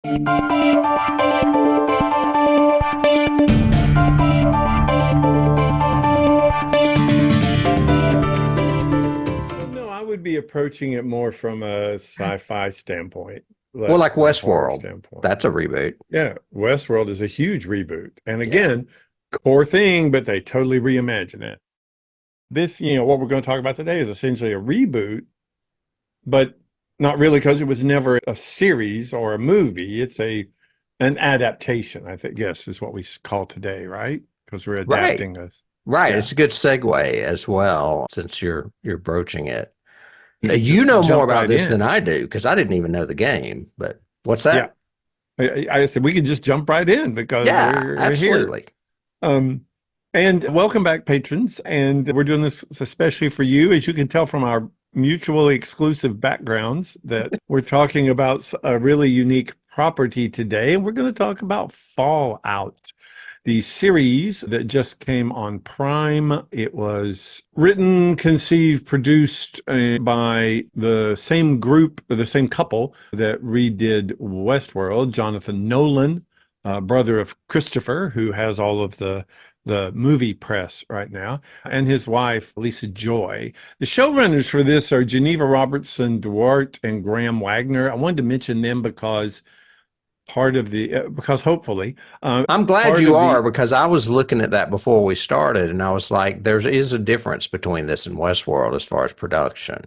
Well, no, I would be approaching it more from a sci-fi standpoint, Well, less like than a horror Westworld, standpoint. that's a reboot. Yeah, Westworld is a huge reboot. And Yeah. again, core thing, but they totally reimagine it. This, what we're going to talk about today is essentially a reboot, but not really because it was never a series or a movie. It's an adaptation, I think, yes, is what we call today, right? Because we're Right. adapting us. Right. Yeah. It's a good segue as well, since you're broaching it. We Now, could you just know more jump about right this than in. I do because I didn't even know the game. But what's Yeah. that? I said we could just jump right in because Yeah, we're here. absolutely. Um, and welcome back, patrons. And we're doing this especially for you. As you can tell from our mutually exclusive backgrounds, that we're talking about a really unique property today. And we're going to talk about Fallout, the series that just came on Prime. It was written, conceived, produced by the same group, or the same couple that redid Westworld, Jonathan Nolan, brother of Christopher, who has all of the movie press right now, and his wife, Lisa Joy. The showrunners for this are Geneva Robertson Duarte and Graham Wagner. I wanted to mention them because because hopefully, I'm glad part you of are the because I was looking at that before we started, and I was like, there is a difference between this and Westworld as far as production.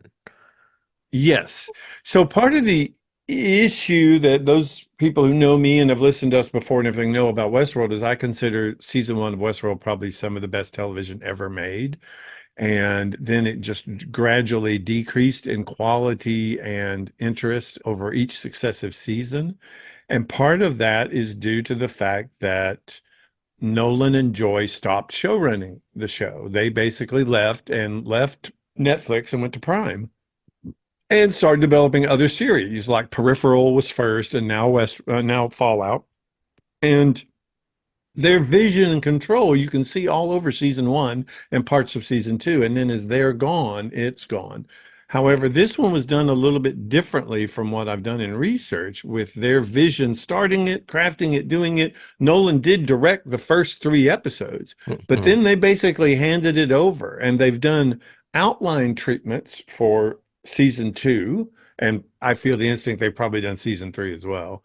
yes. So part of the issue that those people who know me and have listened to us before and everything know about Westworld is I consider season one of Westworld probably some of the best television ever made. And then it just gradually decreased in quality and interest over each successive season. And part of that is due to the fact that Nolan and Joy stopped show running the show. They basically left Netflix and went to Prime and started developing other series like Peripheral was first and now Fallout. And their vision and control you can see all over season one and parts of season two. And then as they're gone, it's gone. However, this one was done a little bit differently from what I've done in research with their vision, starting it, crafting it, doing it. Nolan did direct the first three episodes, but Mhm. then they basically handed it over and they've done outline treatments for season two. And I feel the instinct they've probably done season three as well,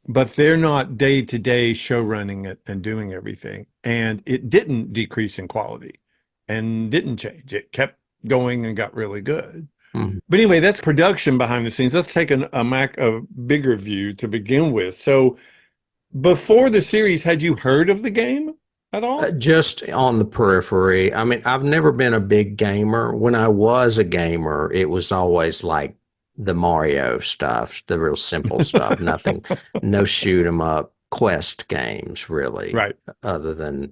but they're not day to day show running it and doing everything. And it didn't decrease in quality and didn't change. It kept going and got really good. Mhm. But anyway, that's production behind the scenes. Let's take a bigger view to begin with. So before the series, had you heard of the game at all? Just on the periphery. I mean, I've never been a big gamer. When I was a gamer, it was always like the Mario stuff, the real simple stuff, nothing, no shoot 'em up quest games, really, Right. other than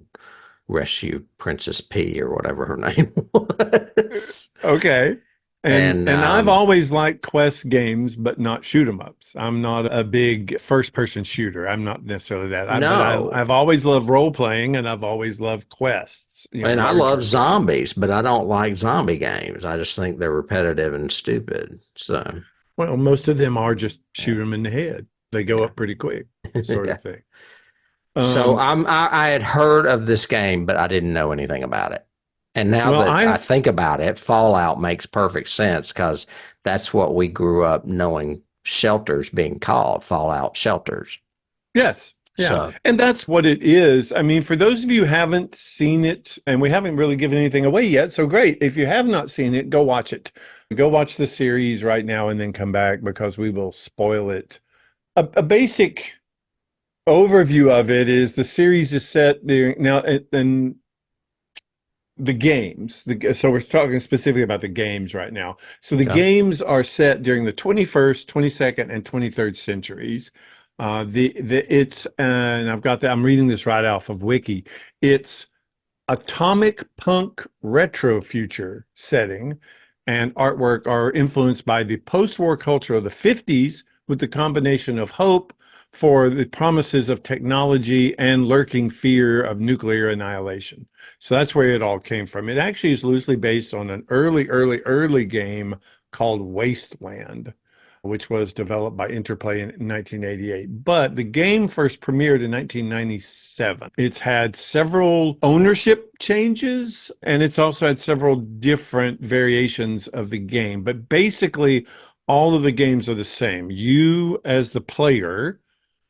Rescue Princess P or whatever her name was. Okay. And And and I've always liked quest games, but not shoot 'em ups. I'm not a big first person shooter. I'm not necessarily that. But no, I've always loved role playing and I've always loved quests, and I love larger games. zombies, but I don't like zombie games. I just think they're repetitive and stupid. So, Well, most of them are just yeah, shoot them in the head. They go yeah. up pretty quick, sort Yeah. of thing. So Um, I had heard of this game, but I didn't know anything about it. And now well, that I I've think about it, Fallout makes perfect sense because that's what we grew up knowing shelters being called, Fallout shelters. Yes. Yeah. So, And that's what it is. I mean, for those of you who haven't seen it, and we haven't really given anything away yet, so great. If you have not seen it, go watch it. Go watch the series right now and then come back because we will spoil it. A basic overview of it is the series is set during now and the games. So we're talking specifically about the games right now. So the okay. games are set during the 21st, 22nd, and 23rd centuries. It's and I've got that. I'm reading this right off of Wiki. It's atomic punk retro future setting and artwork are influenced by the post-war culture of the 50s with the combination of hope for the promises of technology and lurking fear of nuclear annihilation. So that's where it all came from. It actually is loosely based on an early game called Wasteland. which was developed by Interplay in 1988. But the game first premiered in 1997. It's had several ownership changes, and it's also had several different variations of the game. But basically, all of the games are the same. You, as the player,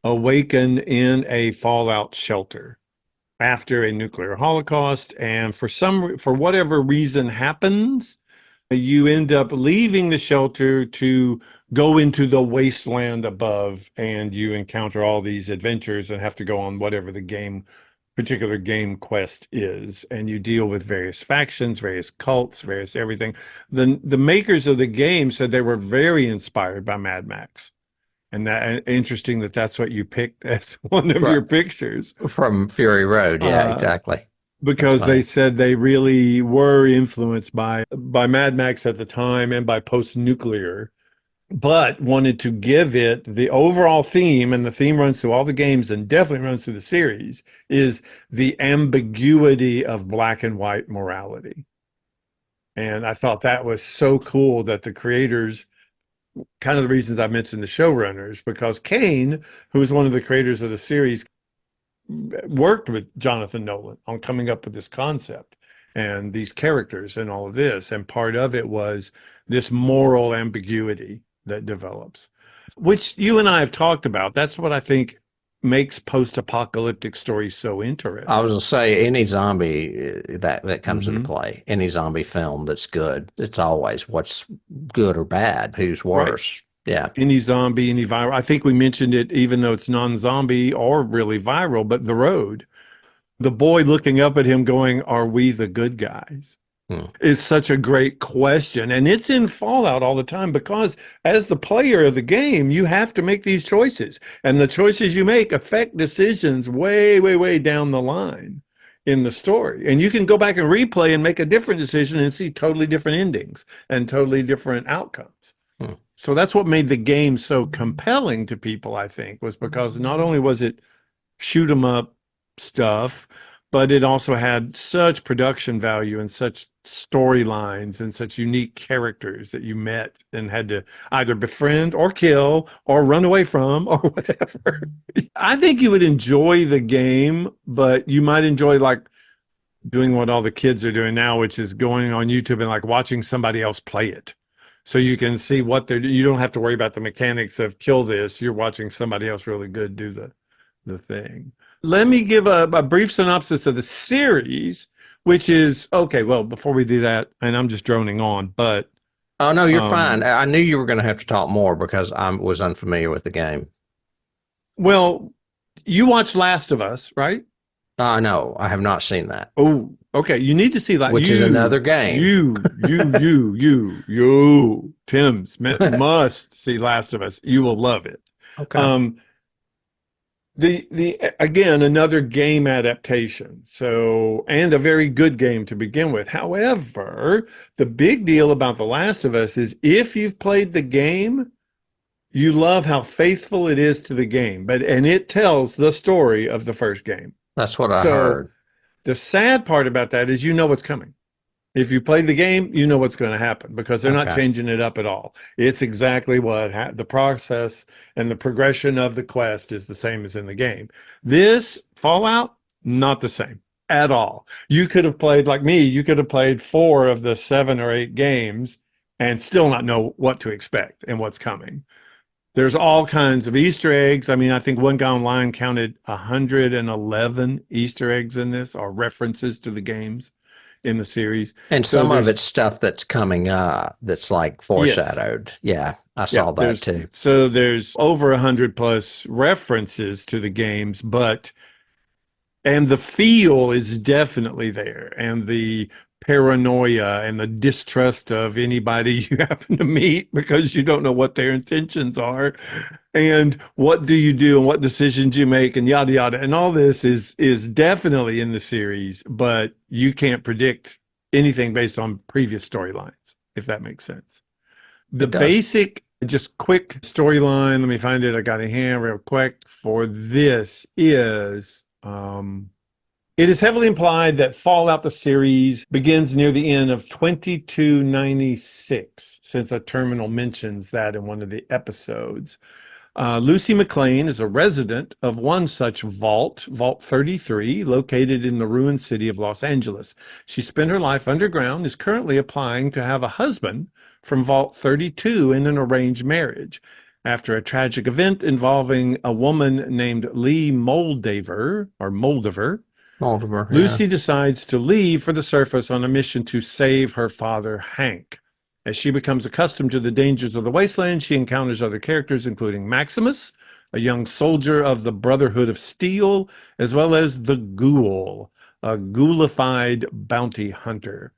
awaken in a fallout shelter after a nuclear holocaust, and for whatever reason happens, you end up leaving the shelter to go into the wasteland above, and you encounter all these adventures and have to go on whatever the particular game quest is, and you deal with various factions, various cults, various everything. The makers of the game said they were very inspired by Mad Max. And that interesting that that's what you picked as one of your pictures. From Fury Road. Yeah, Uh, exactly. That's because they funny. said they really were influenced by Mad Max at the time and by post-nuclear, but wanted to give it the overall theme, and the theme runs through all the games and definitely runs through the series, is the ambiguity of black and white morality. And I thought that was so cool that the creators, kind of the reasons I mentioned the showrunners, because Kane, who is one of the creators of the series, worked with Jonathan Nolan on coming up with this concept and these characters and all of this. And part of it was this moral ambiguity that develops, which you and I have talked about. That's what I think makes post-apocalyptic stories so I was interesting. gonna say any zombie that comes into Hmm. play, any zombie film that's good, it's always what's good or bad, who's Right. worse. Yeah. Any zombie, any viral. I think we mentioned it, even though it's non-zombie or really viral, but The Road, the boy looking up at him going, "Are we the good guys?" Hmm. is such a great question. And it's in Fallout all the time because as the player of the game, you have to make these choices. And the choices you make affect decisions way, way, way down the line in the story. And you can go back and replay and make a different decision and see totally different endings and totally different outcomes. Hmm. So that's what made the game so compelling to people, I think, was because not only was it shoot 'em up stuff, but it also had such production value and such storylines and such unique characters that you met and had to either befriend or kill or run away from or whatever. I think you would enjoy the game, but you might enjoy like doing what all the kids are doing now, which is going on YouTube and like watching somebody else play it. So you can see what they're doing. You don't have to worry about the mechanics of kill this. You're watching somebody else really good do the thing. Let me give a brief synopsis of the series, which is okay. Well, before we do that, and I'm just droning on, but Oh no, you're fine. um, I knew you were going to have to talk more because I was unfamiliar with the game. well, you watched Last of Us, right? No, I have not seen that, Oh, okay. You need to see that. which is another game. Tim's must see Last of Us. You will love it. Okay. Um, the again another game adaptation, so, and a very good game to begin with. However, the big deal about The Last of Us is if you've played the game, you love how faithful it is to the game, and it tells the story of the first game. That's what I So heard. the sad part about that is you know what's coming. If you played the game, you know what's going to happen because they're not Okay. changing it up at all. It's exactly what the process and the progression of the quest is the same as in the game. This Fallout, not the same at all. You could have played like me, you could have played 4 of the 7 or 8 games and still not know what to expect and what's coming. There's all kinds of Easter eggs. I mean, I think one guy online counted 111 Easter eggs in this, or references to the games in the series. And So some of there's it's stuff that's coming up that's like yes, foreshadowed. Yeah, I yeah, saw that too. there's over 100 plus references to the games, but and the feel is definitely there, and the paranoia and the distrust of anybody you happen to meet because you don't know what their intentions are, and what do you do and what decisions you make and yada yada, and all this is definitely in the series, but you can't predict anything based on previous storylines, if that makes sense. The It does. basic, just quick storyline, let me find it. I got a hand real quick for this is It is heavily implied that Fallout the series begins near the end of 2296, since a terminal mentions that in one of the episodes. Lucy McLean is a resident of one such vault, Vault 33, located in the ruined city of Los Angeles. She spent her life underground, is currently applying to have a husband from Vault 32 in an arranged marriage. After a tragic event involving a woman named Lee Moldaver, Multiple, yeah. Lucy decides to leave for the surface on a mission to save her father, Hank. As she becomes accustomed to the dangers of the wasteland, she encounters other characters, including Maximus, a young soldier of the Brotherhood of Steel, as well as the Ghoul, a ghoulified bounty hunter.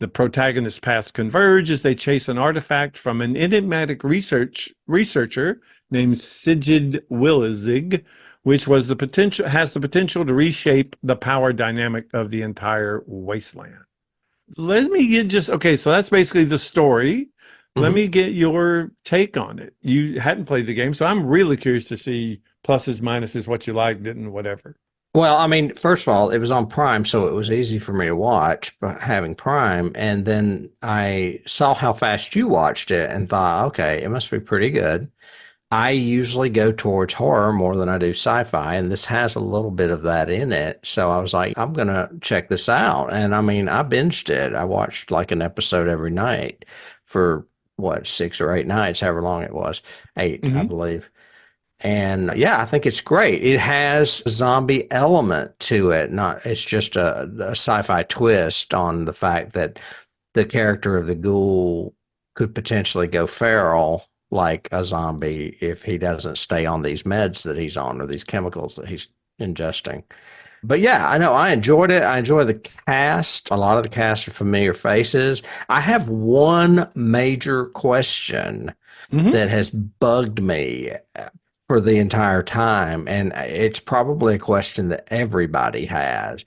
The protagonist's paths converge as they chase an artifact from an enigmatic researcher named Sigid Willizig, which has the potential to reshape the power dynamic of the entire wasteland. Let me get okay, so that's basically the story. Let Hmm. me get your take on it. You hadn't played the game, so I'm really curious to see pluses, minuses, what you liked, didn't, whatever. Well, I mean, first of all, it was on Prime, so it was easy for me to watch, but having Prime, and then I saw how fast you watched it and thought, okay, it must be pretty good. I usually go towards horror more than I do sci-fi, and this has a little bit of that in it. So I was like, I'm gonna check this out. And I mean, I binged it. I watched like an episode every night for what, 6 or 8 nights, however long it was. 8, I Hmm. believe. And yeah, I think it's great. It has a zombie element to it. Not it's just a sci-fi twist on the fact that the character of the ghoul could potentially go feral like a zombie if he doesn't stay on these meds that he's on or these chemicals that he's ingesting. But yeah, I know I enjoyed it. I enjoy the cast. A lot of the cast are familiar faces. I have one major question Hmm. that has bugged me for the entire time, and it's probably a question that everybody has.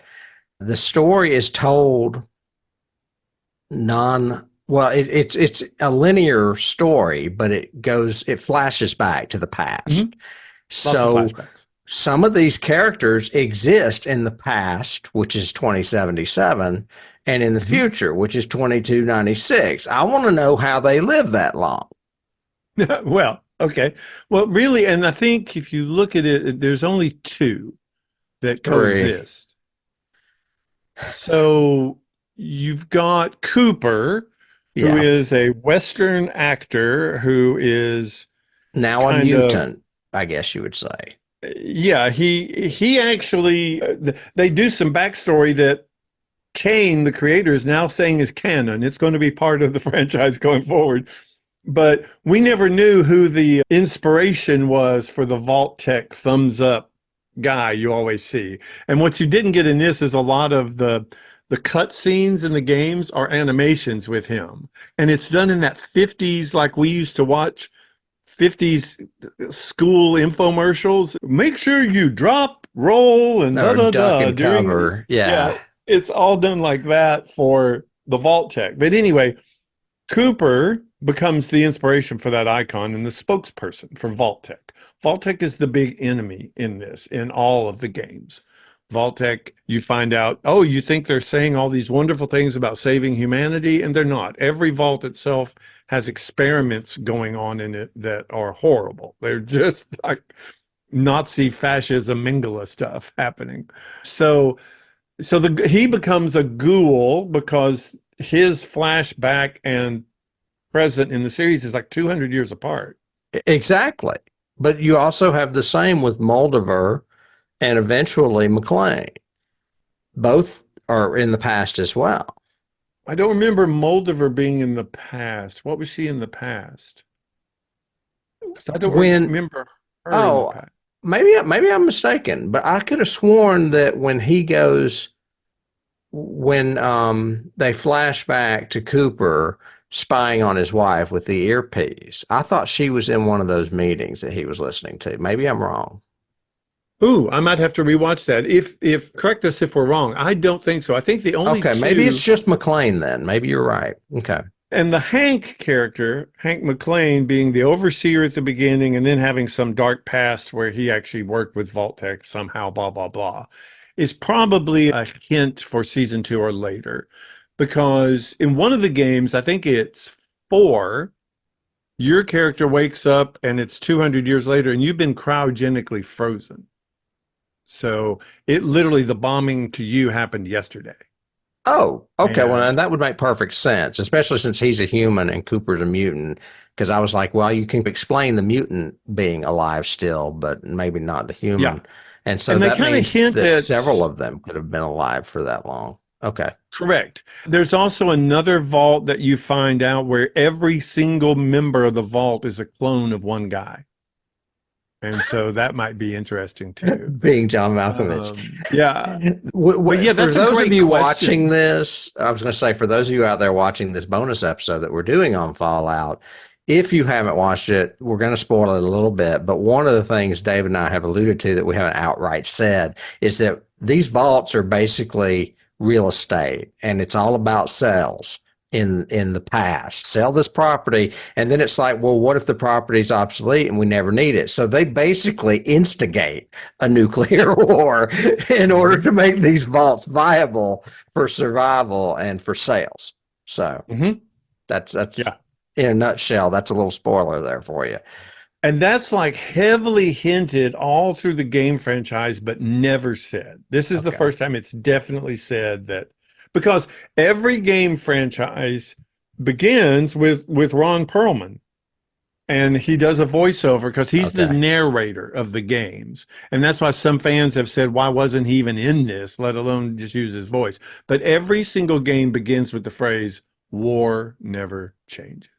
The story is told non well it's a linear story, but it flashes back to the Hmm. past. Lots of So flashbacks. some of these characters exist in the past, which is 2077, and in the Hmm. future, which is 2296. I want to know how they live that long. Well, okay. Well, really, and I think if you look at it, there's only two that Three. coexist. So you've got Cooper, who Yeah. is a Western actor who is Now a kind of, mutant, I guess you would say. yeah, he actually they do some backstory that Kane, the creator, is now saying is canon. It's going to be part of the franchise going forward. But we never knew who the inspiration was for the Vault Tech thumbs up guy you always see. And what you didn't get in this is a lot of the cut scenes in the games are animations with him. And it's done in that 50s, like we used to watch 50s school infomercials. Make sure you drop, roll, and da Or da duck da and during, cover. Yeah. yeah, it's all done like that for the Vault Tech. But anyway, Cooper becomes the inspiration for that icon and the spokesperson for Vault-Tec. Vault-Tec is the big enemy in this, in all of the games. Vault-Tec, you find out, oh, you think they're saying all these wonderful things about saving humanity, and they're not. Every vault itself has experiments going on in it that are horrible. They're just like Nazi fascism Mengele stuff happening. So he becomes a ghoul because his flashback and present in the series is like 200 years apart. Exactly. But you also have the same with Moldiver and eventually McLean. Both are in the past as well. I don't remember Moldiver being in the past. What was she in the past? Because I don't When remember her in the oh, past. maybe I'm mistaken, but I could have sworn that when they flash back to Cooper spying on his wife with the earpiece, I thought she was in one of those meetings that he was listening to. Maybe I'm wrong. Ooh, I might have to rewatch that. If correct us if we're wrong. I don't think so. I think the only Okay, maybe it's two, just McLean then. Maybe you're right. Okay. and the Hank character, Hank McLean, being the overseer at the beginning and then having some dark past where he actually worked with Vault-Tec somehow, blah, blah, blah, is probably a hint for season 2 or later. Because in one of the games, I think it's 4, your character wakes up and it's 200 years later and you've been cryogenically frozen. So it literally, the bombing to you happened yesterday. Oh, okay. Well, And and that would make perfect sense, especially since he's a human and Cooper's a mutant. Because I was like, well, you can explain the mutant being alive still, but maybe not the yeah, human. And so and they that kind of means hint that at, several of them could have been alive for that long. Okay. correct. There's also another vault that you find out where every single member of the vault is a clone of one guy. And so that might be interesting too. Being John Malkovich. Yeah. But yeah, For that's a those of great you watching question. this, I was going to say, for those of you out there watching this bonus episode that we're doing on Fallout, if you haven't watched it, we're going to spoil it a little bit. But one of the things Dave and I have alluded to that we haven't outright said is that these vaults are basically real estate and it's all about sales in the past. Sell this property, and then it's like, well, what if the property is obsolete and we never need it? So they basically instigate a nuclear war in order Hmm. to make these vaults viable for survival and for sales. So Hmm. that's Yeah. in a nutshell. That's a little spoiler there for you. And that's like heavily hinted all through the game franchise, but never said. This is the Okay. first time it's definitely said that, because every game franchise begins with Ron Perlman. And he does a voiceover because he's the Okay. narrator of the games. And that's why some fans have said, why wasn't he even in this, let alone just use his voice? But every single game begins with the phrase, war never changes.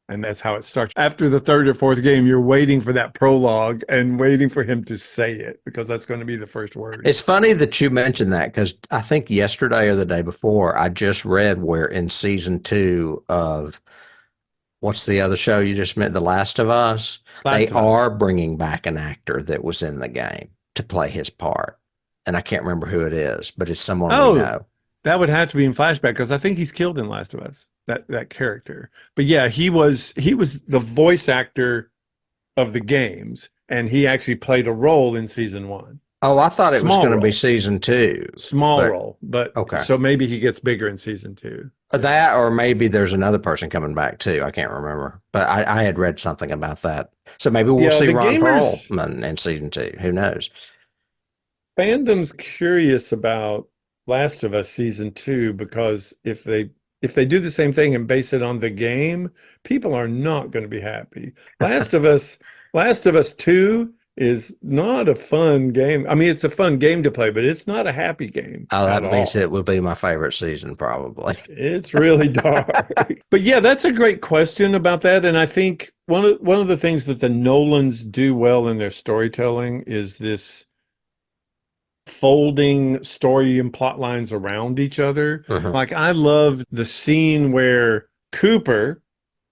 And that's how it starts. After the third or fourth game, you're waiting for that prologue and waiting for him to say it because that's going to be the first It's words. funny that you mentioned that because I think yesterday or the day before, I just read where in season 2 of what's the other show you just met? The Last of Us. They Last of Us. are bringing back an actor that was in the game to play his part. And I can't remember who it is, but it's someone we Oh, know. that would have to be in flashback because I think he's killed in Last of Us, that character. But yeah, he was the voice actor of the games, and he actually played a role in season 1. Oh, I thought it was Small going to be role, season 2, small but role, but okay. so maybe he gets bigger in season 2. Yeah. That, or maybe there's another person coming back too. I can't remember, but I had read something about that. So maybe we'll Yeah, see the Ron gamers Perlman in season 2. Who knows? fandom's curious about Last of Us season 2 because if they do the same thing and base it on the game, people are not going to be happy. Last of Us, Last of Us 2 is not a fun game. I mean, it's a fun game to play, but it's not a happy game Oh, at that means all. it will be my favorite season, probably. It's really dark. But yeah, that's a great question about that. And I think one of the things that the Nolans do well in their storytelling is this folding story and plot lines around each other. Mhm. Like I love the scene where Cooper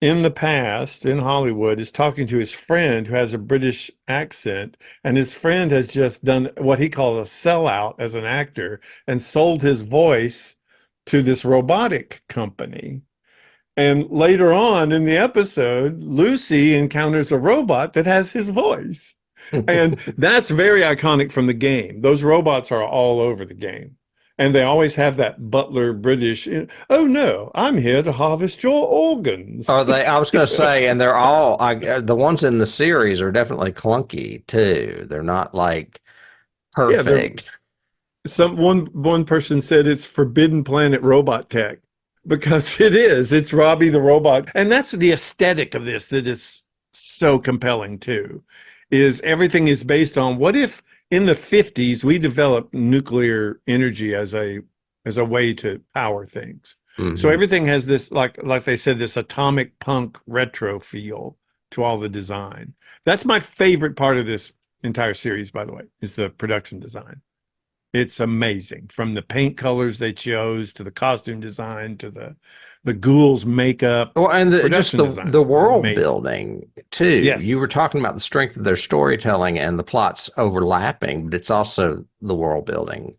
in the past in Hollywood is talking to his friend who has a British accent, and his friend has just done what he calls a sellout as an actor and sold his voice to this robotic company. And later on in the episode, Lucy encounters a robot that has his voice. And that's very iconic from the game. Those robots are all over the game. And they always have that butler British, oh no, I'm here to harvest your organs. Or they, I was going to say, and they're all, the ones in the series are definitely clunky too. They're not like Yeah, perfect. one person said it's Forbidden Planet robot tech because it is. It's Robbie the robot. And that's the aesthetic of this that is so compelling too. Is everything is based on what if in the 50s we developed nuclear energy as a way to power things. So Hmm. everything has this like they said this atomic punk retro feel to all the design. That's my favorite part of this entire series, by the way, is the production design. It's amazing from the paint colors they chose to the costume design to the ghouls makeup. Well, and just Production the design's world amazing. building too. You were Yes. talking about the strength of their storytelling and the plots overlapping, but it's also the world building.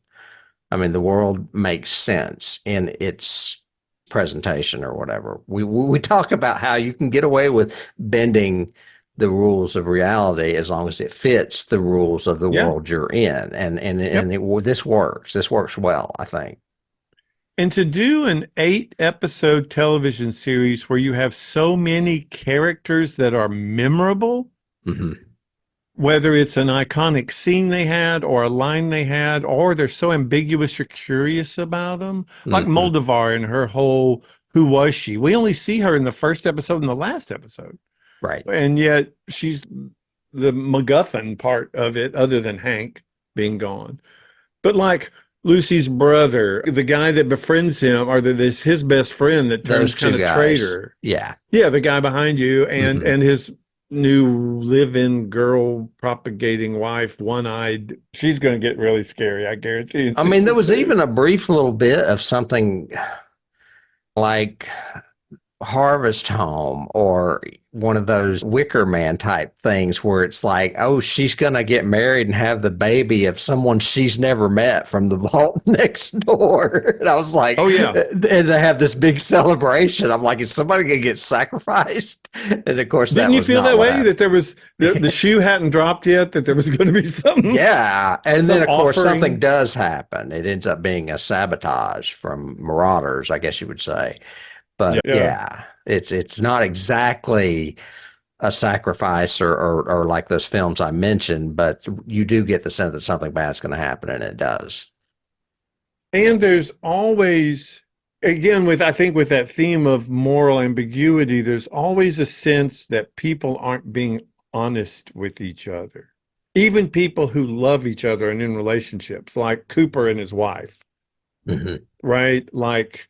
I mean, the world makes sense in its presentation or whatever. We talk about how you can get away with bending the rules of reality as long as it fits the rules of the Yeah. world you're in. Yep. This works. This works well, I think. And to do an 8 episode television series where you have so many characters that are memorable, Hmm. whether it's an iconic scene they had or a line they had, or they're so ambiguous you're curious about them, like Hmm. Moldovar and her whole who was she? We only see her in the first episode and the last episode. Right. And yet she's the MacGuffin part of it, other than Hank being gone. But like Lucy's brother, the guy that befriends him, or that is his best friend that turns Those kind two of guys. traitor. Yeah. Yeah, the guy behind you Hmm. and his new live-in girl propagating wife, one-eyed. She's going to get really scary, I guarantee. In I mean, there season was two. even a brief little bit of something like Harvest Home or one of those Wicker Man type things where it's like, oh, she's going to get married and have the baby of someone she's never met from the vault next door. And I was like, Oh yeah. and they have this big celebration. I'm like, is somebody going to get sacrificed? And of course, Didn't that you was feel not that what way happened. that there was the shoe hadn't dropped yet, that there was going to be something, Yeah. And then, some of course, something offering? does happen. It ends up being a sabotage from marauders, I guess you would say. But Yeah. yeah, it's not exactly a sacrifice or like those films I mentioned, but you do get the sense that something bad's going to happen, and it does. And there's always, again, with I think with that theme of moral ambiguity, there's always a sense that people aren't being honest with each other. Even people who love each other and in relationships, like Cooper and his wife, Hmm. right? Like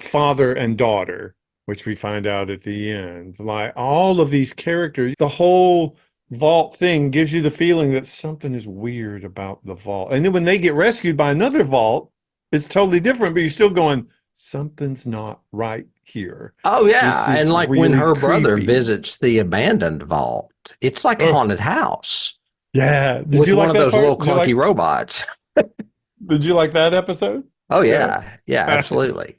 father and daughter, which we find out at the end. Like all of these characters, the whole vault thing gives you the feeling that something is weird about the vault. And then when they get rescued by another vault, it's totally different, but you're still going, something's not right here. Oh This yeah, and is like when really her brother creepy. visits the abandoned vault, it's like a Oh, haunted house yeah. Did with you one like of that those little part? clunky robots. Did you like that episode? Oh Yeah. yeah, yeah, absolutely.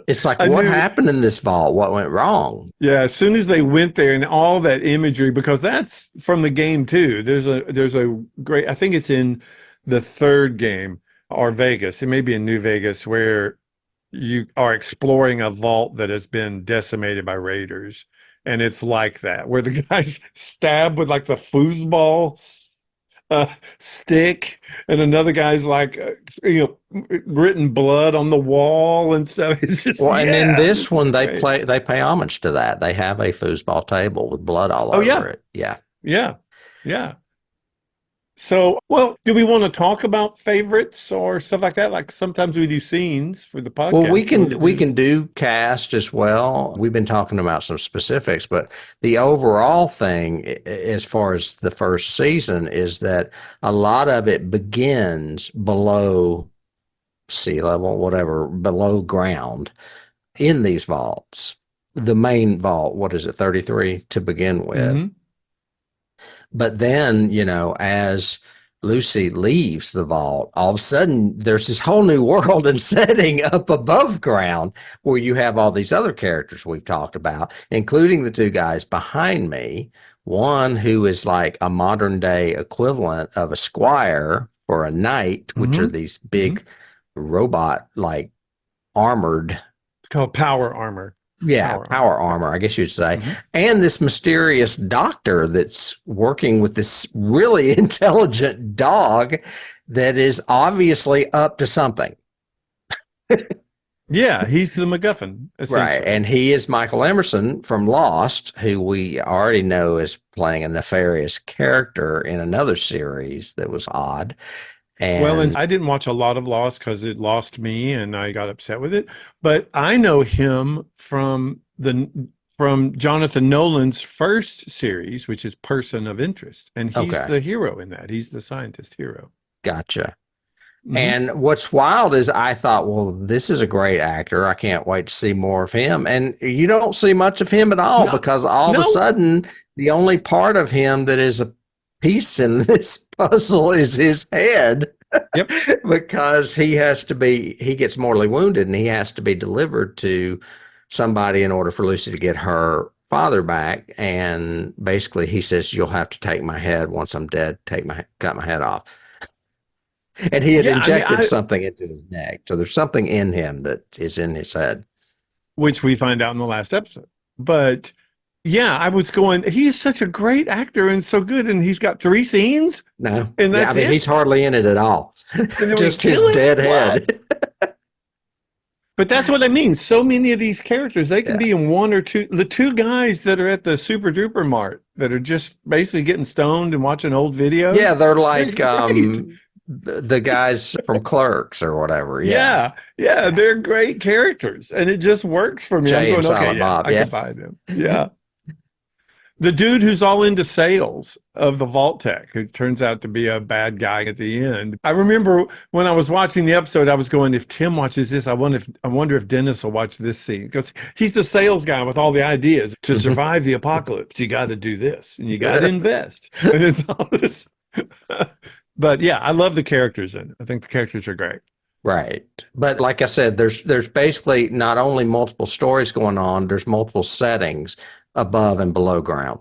It's like, I what knew. happened in this vault? What went wrong? Yeah, as soon as they went there and all that imagery, because that's from the game too. There's a great, I think it's in the third game or Vegas. It may be in New Vegas where you are exploring a vault that has been decimated by raiders. And it's like that, where the guys stab with like the foosball stick, and another guy's like, written blood on the wall and stuff. It's just, Well, and in yeah, this this is one, great. they pay homage to that. They have a foosball table with blood all Oh, over yeah. it. Yeah. Yeah. Yeah. So, well, do we want to talk about favorites or stuff like that? Like sometimes we do scenes for the Well, podcast. You want to we do? can do cast as well. We've been talking about some specifics, but the overall thing, as far as the first season, is that a lot of it begins below sea level, whatever, below ground in these vaults. The main vault, what is it, 33 to begin with? Hmm. But then, as Lucy leaves the vault, all of a sudden there's this whole new world and setting up above ground where you have all these other characters we've talked about, including the two guys behind me. One who is like a modern day equivalent of a squire for a knight, which are Hmm. these Hmm. big robot like armored, It's called power armor. yeah, Power armor. power armor, I guess you'd say. Hmm. And this mysterious doctor that's working with this really intelligent dog that is obviously up to something. Yeah, he's the MacGuffin, Right. essentially. And he is Michael Emerson from Lost, who we already know is playing a nefarious character in another series that was odd. Well, and And I didn't watch a lot of Lost because it lost me and I got upset with it. But I know him from Jonathan Nolan's first series, which is Person of Interest, and he's okay, the hero in that. He's the scientist hero. gotcha. Hmm. And what's wild is I thought, well, this is a great actor. I can't wait to see more of him. And you don't see much of him at all No, because all of a no. sudden, the only part of him that is a piece in this puzzle is his head Yep. because he gets mortally wounded and he has to be delivered to somebody in order for Lucy to get her father back, and basically he says, "You'll have to take my head once I'm dead. Cut my head off." And he had Yeah, I mean, injected something into his neck, so there's something in him that is in his head. which we find out in the last episode. But yeah, I was going, he is such a great actor and so good. And he's got 3 scenes No, and yeah, I that's mean it. he's hardly in it at all. And then we Just his kill him. dead What? head. But that's what I mean. So many of these characters, they can Yeah, be in one or two. The two guys that are at the Super Duper Mart that are just basically getting stoned and watching old yeah, videos, they're they're like great. the guys from Clerks or whatever. Yeah, Yeah. Yeah. yeah. They're great characters. And it just works for me. I'm Jay and going, okay, Silent yeah, Bob. I can Yes. buy them. Yeah. The dude who's all into sales of the Vault Tech, who turns out to be a bad guy at the end. I remember when I was watching the episode, I was going, if Tim watches this, I wonder if Dennis will watch this scene because he's the sales guy with all the ideas. To survive the apocalypse, you got to do this and you got to invest. And it's all this. But yeah, I love the characters in it. I think the characters are great. Right. But like I said, there's basically not only multiple stories going on, there's multiple settings above and below ground.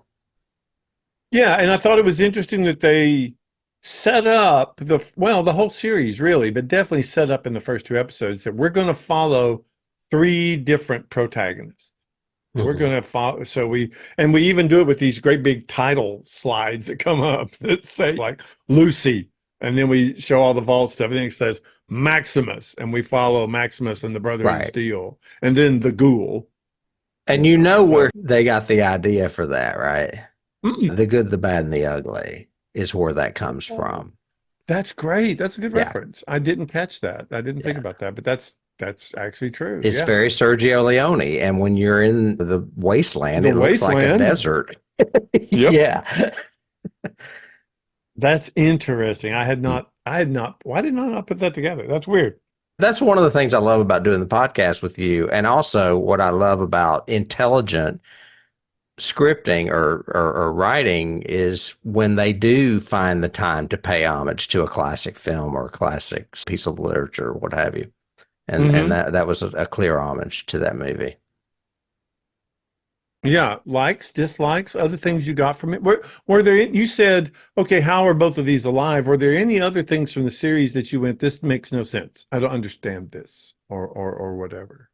Yeah, and I thought it was interesting that they set up the whole series really, but definitely set up in the first 2 episodes that we're going to follow 3 different protagonists. We're Mhm. going to follow, so we even do it with these great big title slides that come up that say like Lucy, and then we show all the vault stuff. Everything says Maximus, and we follow Maximus and the Brotherhood of Right. Steel, and then the Ghoul. And you know So, where they got the idea for that, right? mm, The good, the bad, and the ugly is where that comes from. that's great. That's a good Yeah. reference. I didn't catch that. I didn't think Yeah. about that, but that's actually true. It's Yeah. very Sergio Leone. And when you're in the wasteland, The it looks like a Wasteland. desert. Yep. Yeah. That's interesting. I had not, why did I not put that together? That's weird. That's one of the things I love about doing the podcast with you. And also what I love about intelligent scripting or writing is when they do find the time to pay homage to a classic film or a classic piece of literature, what have you. And Hmm. that was a clear homage to that movie. Yeah. Likes, dislikes, other things you got from it. Were there, you said, okay, how are both of these alive? Were there any other things from the series that you went, this makes no sense. I don't understand this or whatever.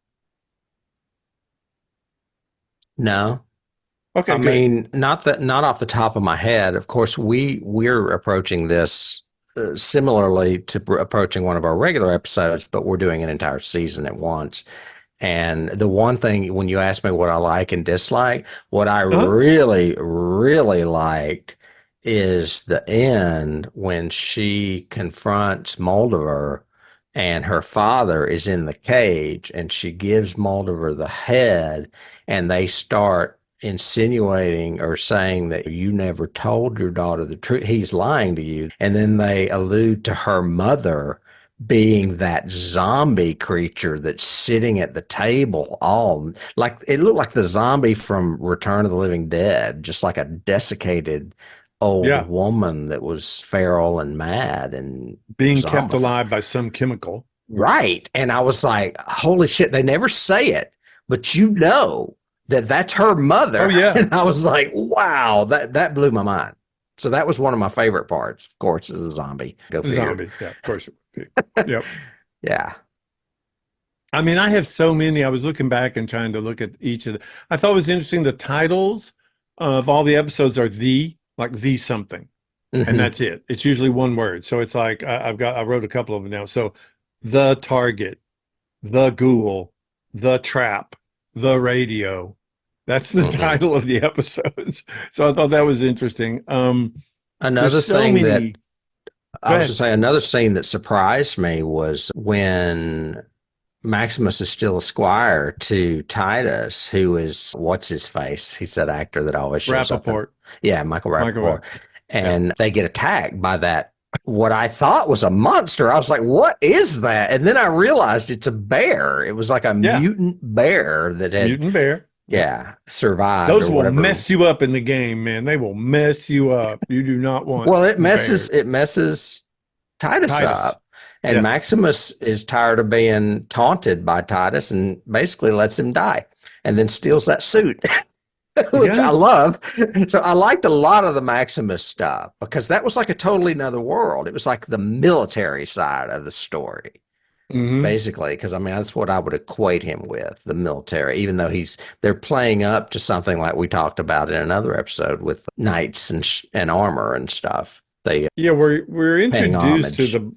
No, Okay, I good. mean, not off the top of my head. Of course, we're approaching this similarly to approaching one of our regular episodes, but we're doing an entire season at once. And the one thing, when you ask me what I like and dislike, what I Uh-huh. really, really liked is the end when she confronts Moldover and her father is in the cage and she gives Moldover the head and they start insinuating or saying that you never told your daughter the truth. He's lying to you. And then they allude to her mother being that zombie creature that's sitting at the table, all like it looked like the zombie from Return of the Living Dead, just like a desiccated old Yeah. woman that was feral and mad and Being kept zombified. alive by some chemical. Right. And I was like, holy shit, they never say it, but you know that that's her Oh mother. yeah. And I was like, wow, that blew my mind. So that was one of my favorite parts, of course, is a zombie. Go figure. Zombie. Yeah, of course it would be. Yep. Yeah. I mean, I have so many. I was looking back and trying to look at each of the. I thought it was interesting. The titles of all the episodes are like the something, and Hmm. that's it. It's usually one word. So it's like I wrote a couple of them now. So the target, the ghoul, the trap, the radio. That's the Hmm. title of the episodes. So I thought that was interesting. There's Another so thing that many. I Go was to ahead. say, another scene that surprised me was when Maximus is still a squire to Titus, who is what's his face? He's that actor that always shows up in, Rappaport, yeah, Michael Michael Rappaport. Rappaport. Yeah. And they get attacked by that, what I thought was a monster. I was like, what is that? And then I realized it's a bear. It was like a Yeah. mutant bear that had, Mutant bear. Yep. yeah, survived or Those will whatever. mess you up in the game, man. They will mess you up. You do not want Well, bears. it messes Titus Titus. up. And Yeah. Maximus is tired of being taunted by Titus and basically lets him die and then steals that suit. which I Yeah. love. So I liked a lot of the Maximus stuff because that was like a totally another world. It was like the military side of the story, Hmm. basically, because I mean that's what I would equate him with, the military, even though they're playing up to something like we talked about in another episode with knights and armor and stuff. They Yeah, we're paying introduced to homage. the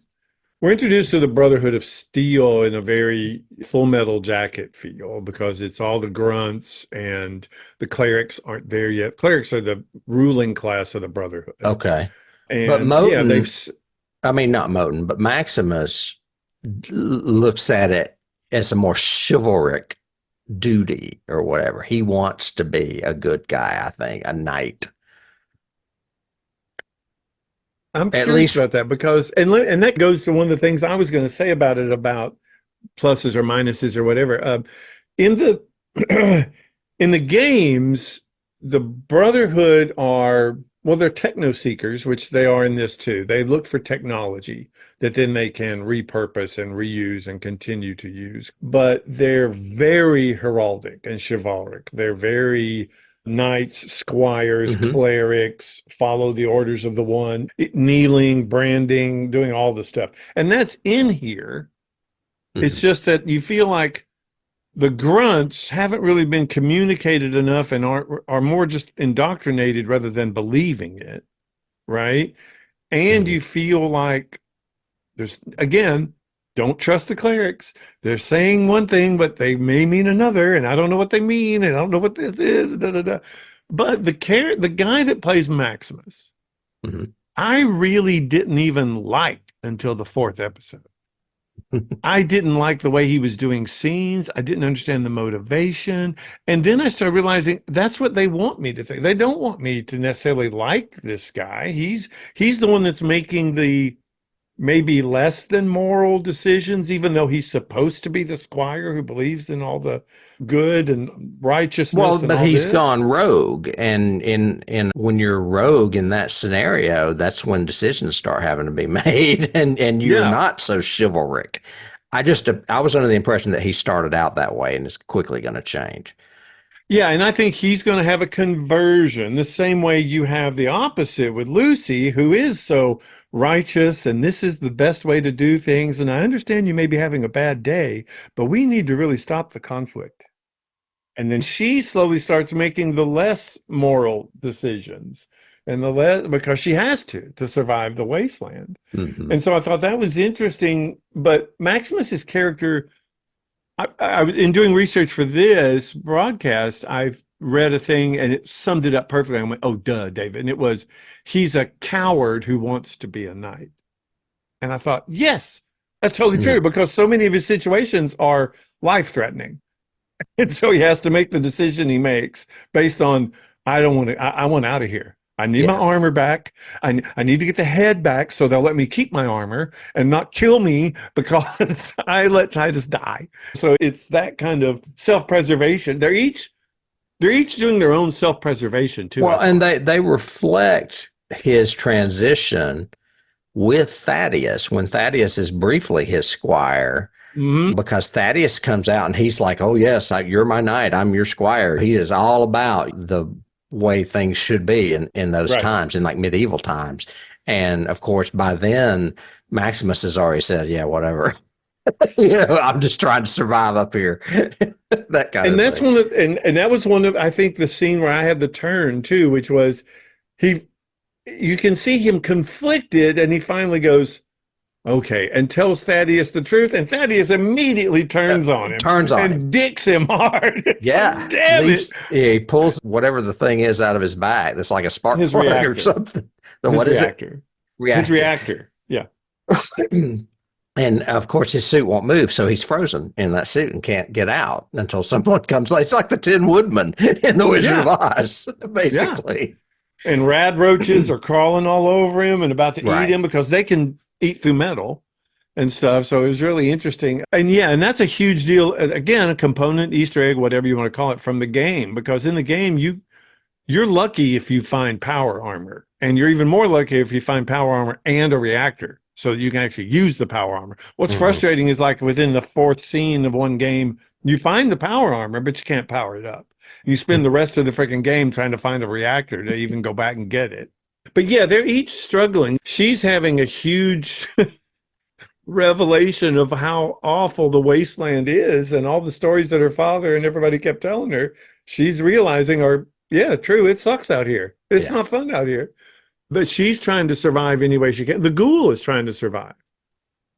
we're introduced to the Brotherhood of Steel in a very Full Metal Jacket feel because it's all the grunts and the clerics aren't there yet. Clerics are the ruling class of the Brotherhood. Okay. But And yeah, Moten, I mean not Moten, but Maximus looks at it as a more chivalric duty or whatever. He wants to be a good guy, I think, a knight. I'm At curious least, about that because and that goes to one of the things I was going to say about it about pluses or minuses or whatever. In the in the games, the Brotherhood are well, they're techno seekers, which they are in this too. They look for technology that then they can repurpose and reuse and continue to use. But they're very heraldic and chivalric. They're very knights, squires, mhm, clerics, follow the orders of the one, kneeling, branding, doing all the stuff. And that's in here. It's mhm. just that you feel like the grunts haven't really been communicated enough and are more just indoctrinated rather than believing it, right? And Mhm. you feel like there's again, don't trust the clerics. They're saying one thing, but they may mean another, and I don't know what they mean, and I don't know what this is. Da, da, da. But the guy that plays Maximus, Mhm. I really didn't even like until the fourth episode. I didn't like the way he was doing scenes. I didn't understand the motivation. And then I started realizing that's what they want me to think. They don't want me to necessarily like this guy. He's the one that's making the maybe less than moral decisions, even though he's supposed to be the squire who believes in all the good and Well, righteousness and but all he's gone this. rogue, and in when you're rogue in that scenario, that's when decisions start having to be made, and you're Yeah. not so chivalric. I was under the impression that he started out that way and is quickly going to change. Yeah, and I think he's going to have a conversion the same way you have the opposite with Lucy, who is so righteous and this is the best way to do things. And I understand you may be having a bad day, but we need to really stop the conflict. And then she slowly starts making the less moral decisions and the less because she has to survive the wasteland. Hmm. And so I thought that was interesting. But Maximus's character in doing research for this broadcast, I've read a thing and it summed it up perfectly. I went, oh, duh, David. And it was, he's a coward who wants to be a knight. And I thought, yes, that's totally true Hmm. because so many of his situations are life threatening. And so he has to make the decision he makes based on, I don't want to, I want out of here. I need my Yeah. armor back. I need to get the head back so they'll let me keep my armor and not kill me because I let Titus die. So it's that kind of self-preservation. They're each doing their own self-preservation too, I Well, and thought. they reflect his transition with Thaddeus when Thaddeus is briefly his squire, Hmm. because Thaddeus comes out and he's like, "Oh yes, you're my knight. I'm your squire." He is all about the way things should be in those Right. times, in like medieval times. And of course, by then Maximus has already said, "Yeah, whatever." I'm just trying to survive up here, that kind And of that's thing. one of and that was one of I think the scene where I had the turn too, which was he you can see him conflicted and he finally goes, okay, and tells Thaddeus the truth, and Thaddeus immediately turns on him Turns on him. and dicks him hard. It's like, Yeah, damn it. leaves. Yeah, he pulls whatever the thing is out of his back. That's like a spark His plug or reactor. something. The His what is it? reactor. His Reactor. reactor. Yeah. And of course, his suit won't move, so he's frozen in that suit and can't get out until someone comes. It's like the Tin Woodman in the Wizard of Yeah. Oz, Yeah. basically. And rad roaches are crawling all over him and about to eat Right. him because they can eat through metal and stuff. So it was really interesting. And yeah, and that's a huge deal. Again, a component, Easter egg, whatever you want to call it, from the game, because in the game, you're lucky if you find power armor, and you're even more lucky if you find power armor and a reactor so that you can actually use the power armor. What's Hmm. frustrating is like within the fourth scene of one game, You find the power armor, but you can't power it up. You spend the rest of the freaking game trying to find a reactor to even go back and get it. But yeah, they're each struggling. She's having a huge revelation of how awful the wasteland is and all the stories that her father and everybody kept telling her. She's realizing are, yeah, true. It sucks out here. It's Yeah. not fun out here. But she's trying to survive any way she can. The ghoul is trying to survive.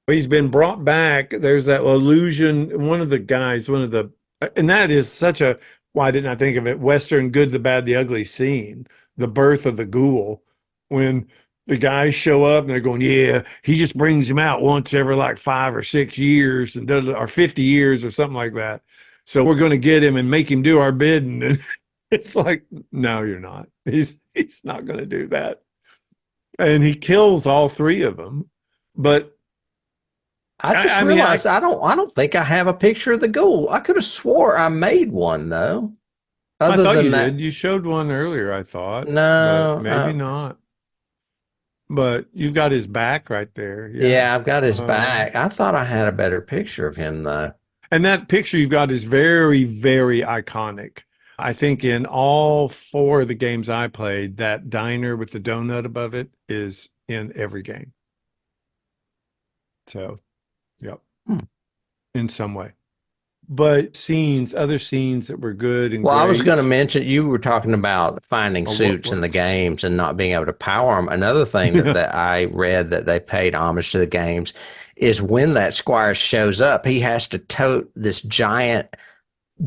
He's been brought back. There's that illusion. One of the guys, and that is such a, why didn't I think of it? Western good, the bad, the ugly scene, the birth of the ghoul. When the guys show up and they're going, yeah, he just brings him out once every like 5 or 6 years and does, or 50 years or something like that. So we're going to get him and make him do our bidding. And it's like, no, you're not. He's not going to do that. And he kills all 3 of them. But I just realized I don't think I have a picture of the ghoul. I could have swore I made one though. I Other thought than you that, did. You showed one earlier, I thought, but no. maybe not. But you've got his back right there. Yeah. Yeah, I've got his Um, back. I thought I had a better picture of him though. and that picture you've got is very, very iconic. I think in all 4 of the games I played, that diner with the donut above it is in every game. So, yep, Hmm. in some way. But other scenes that were good and Well, I was going to great. mention you were talking about finding Oh, suits in the games and not being able to power them. Another thing that I read that they paid homage to the games is when that Squire shows up, he has to tote this giant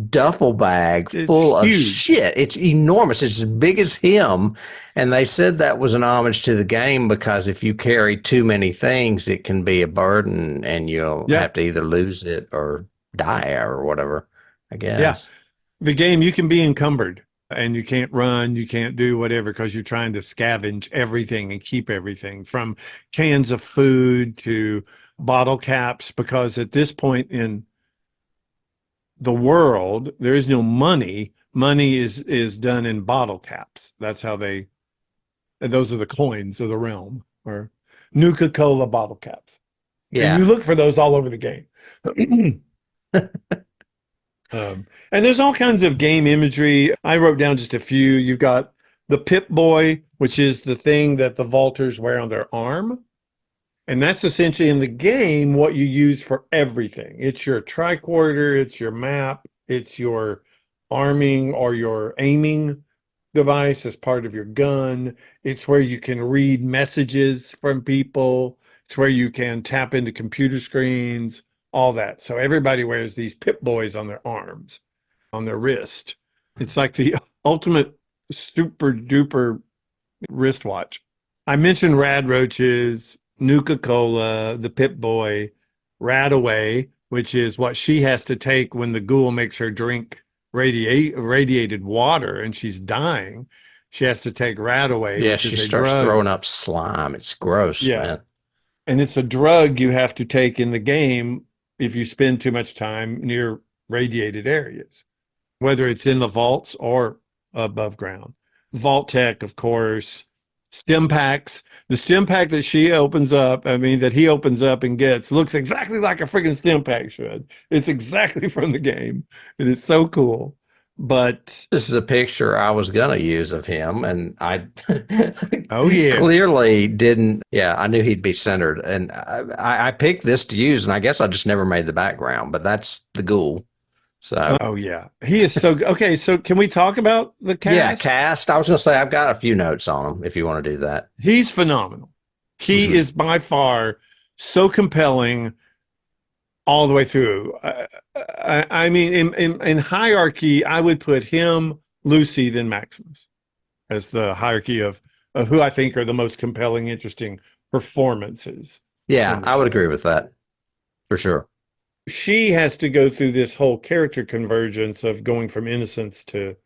duffel bag It's full of huge. shit. It's enormous. It's as big as him. And they said that was an homage to the game because if you carry too many things, it can be a burden and you'll Yeah. have to either lose it or die or whatever, I Yeah. guess. The game, you can be encumbered and you can't run, you can't do whatever because you're trying to scavenge everything and keep everything from cans of food to bottle caps. Because at this point in the world, there is no money. Money is done in bottle caps. That's how those are the coins of the realm, or Nuka-Cola bottle caps. And you Yeah. look for those all over the game. And there's all kinds of game imagery. I wrote down just a few. You've got the Pip-Boy, which is the thing that the vaulters wear on their arm. And that's essentially in the game what you use for everything. It's your tricorder, it's your map, it's your arming or your aiming device as part of your gun. It's where you can read messages from people. It's where you can tap into computer screens, all that. So everybody wears these Pip-Boys on their arms, on their wrist. It's like the ultimate super duper wristwatch. I mentioned rad roaches, Nuka-Cola, the Pip-Boy, Radaway, which is what she has to take when the ghoul makes her drink radiated water and she's dying. She has to take Radaway, Yeah, which she is a starts drug. throwing up slime. It's gross, Yeah. man. And it's a drug you have to take in the game if you spend too much time near radiated areas, whether it's in the vaults or above ground. Vault Tech, of course, stim packs. The stim pack that she opens up, I mean, that he opens up and gets, looks exactly like a freaking stim pack should. It's exactly from the game. It is so cool. But, This is the picture I was going to use of him, and I oh, yeah. clearly didn't. Yeah, I knew he'd be centered, and I picked this to use, and I guess I just never made the background, but that's the ghoul. So, Oh, yeah. He is so good. Okay, so can we talk about the yeah, cast? cast. I was going to say I've got a few notes on him if you want to do that. He's phenomenal. He Hmm. is by far so compelling all the way through. I mean, in hierarchy, I would put him, Lucy, then Maximus as the hierarchy of who I think are the most compelling, interesting performances Yeah, in the I would agree show. with that for sure. She has to go through this whole character convergence of going from innocence to,